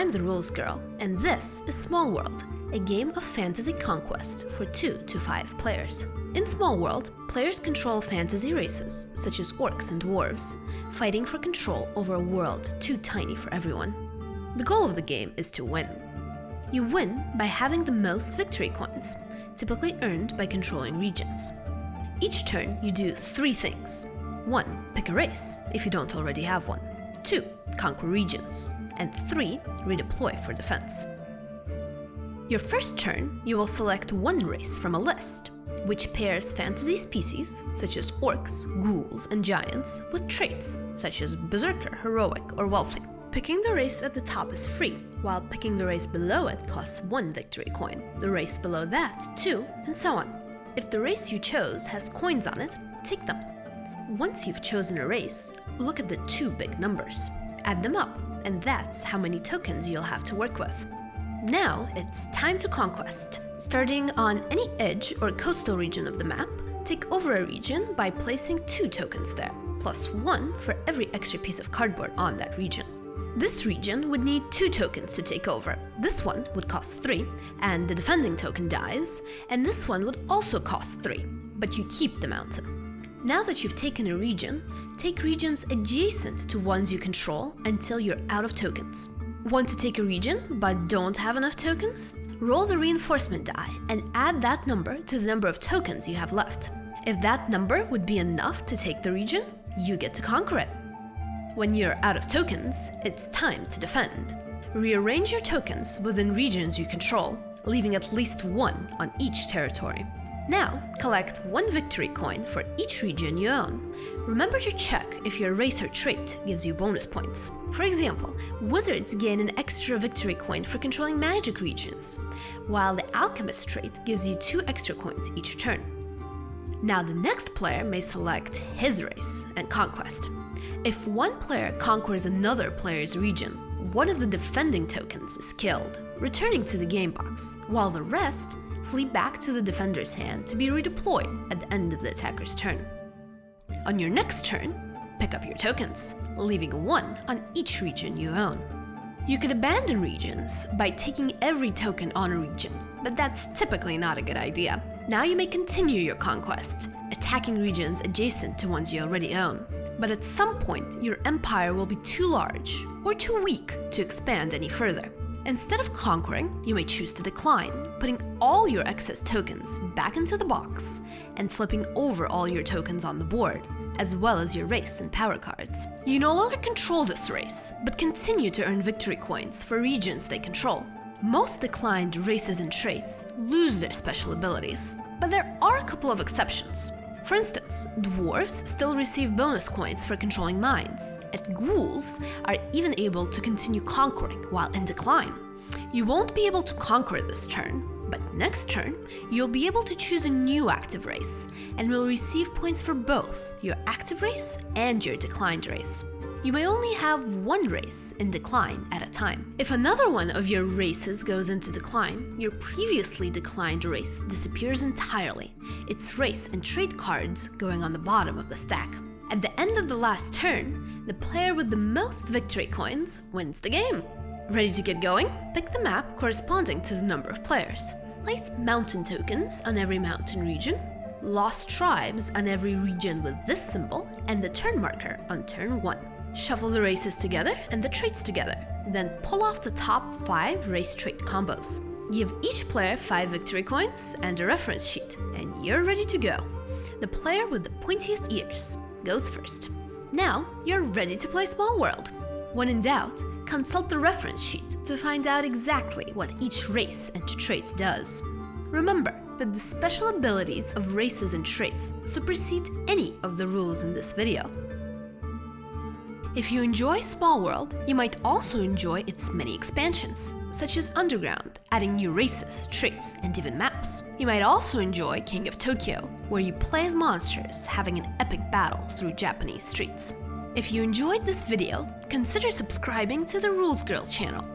I'm the Rules Girl, and this is Small World, a game of fantasy conquest for 2 to 5 players. In Small World, players control fantasy races, such as orcs and dwarves, fighting for control over a world too tiny for everyone. The goal of the game is to win. You win by having the most victory coins, typically earned by controlling regions. Each turn, you do 3 things. 1. Pick a race, if you don't already have one. 2. Conquer regions. And 3. Redeploy for defense. Your first turn, you will select one race from a list, which pairs fantasy species, such as orcs, ghouls, and giants, with traits, such as berserker, heroic, or wealthy. Picking the race at the top is free, while picking the race below it costs 1 victory coin, the race below that 2, and so on. If the race you chose has coins on it, take them. Once you've chosen a race, look at the 2 big numbers. Add them up, and that's how many tokens you'll have to work with. Now it's time to conquest. Starting on any edge or coastal region of the map, take over a region by placing 2 tokens there, plus 1 for every extra piece of cardboard on that region. This region would need 2 tokens to take over. This one would cost 3, and the defending token dies, and this one would also cost 3, but you keep the mountain. Now that you've taken a region, take regions adjacent to ones you control until you're out of tokens. Want to take a region but don't have enough tokens? Roll the reinforcement die and add that number to the number of tokens you have left. If that number would be enough to take the region, you get to conquer it. When you're out of tokens, it's time to defend. Rearrange your tokens within regions you control, leaving at least 1 on each territory. Now, collect 1 victory coin for each region you own. Remember to check if your race or trait gives you bonus points. For example, wizards gain an extra victory coin for controlling magic regions, while the alchemist trait gives you 2 extra coins each turn. Now the next player may select his race and conquest. If one player conquers another player's region, one of the defending tokens is killed, returning to the game box, while the rest flee back to the defender's hand to be redeployed at the end of the attacker's turn. On your next turn, pick up your tokens, leaving 1 on each region you own. You could abandon regions by taking every token on a region, but that's typically not a good idea. Now you may continue your conquest, attacking regions adjacent to ones you already own. But at some point, your empire will be too large or too weak to expand any further. Instead of conquering, you may choose to decline, putting all your excess tokens back into the box and flipping over all your tokens on the board, as well as your race and power cards. You no longer control this race, but continue to earn victory coins for regions they control. Most declined races and traits lose their special abilities, but there are a couple of exceptions. For instance, dwarves still receive bonus coins for controlling mines, and ghouls are even able to continue conquering while in decline. You won't be able to conquer this turn, but next turn, you'll be able to choose a new active race, and will receive points for both your active race and your declined race. You may only have 1 race in decline at a time. If another one of your races goes into decline, your previously declined race disappears entirely, its race and trait cards going on the bottom of the stack. At the end of the last turn, the player with the most victory coins wins the game. Ready to get going? Pick the map corresponding to the number of players. Place mountain tokens on every mountain region, lost tribes on every region with this symbol, and the turn marker on turn 1. Shuffle the races together and the traits together, then pull off the top 5 race trait combos. Give each player 5 victory coins and a reference sheet, and you're ready to go. The player with the pointiest ears goes first. Now you're ready to play Small World. When in doubt, consult the reference sheet to find out exactly what each race and trait does. Remember that the special abilities of races and traits supersede any of the rules in this video. If you enjoy Small World, you might also enjoy its many expansions, such as Underground, adding new races, traits, and even maps. You might also enjoy King of Tokyo, where you play as monsters having an epic battle through Japanese streets. If you enjoyed this video, consider subscribing to the Rules Girl channel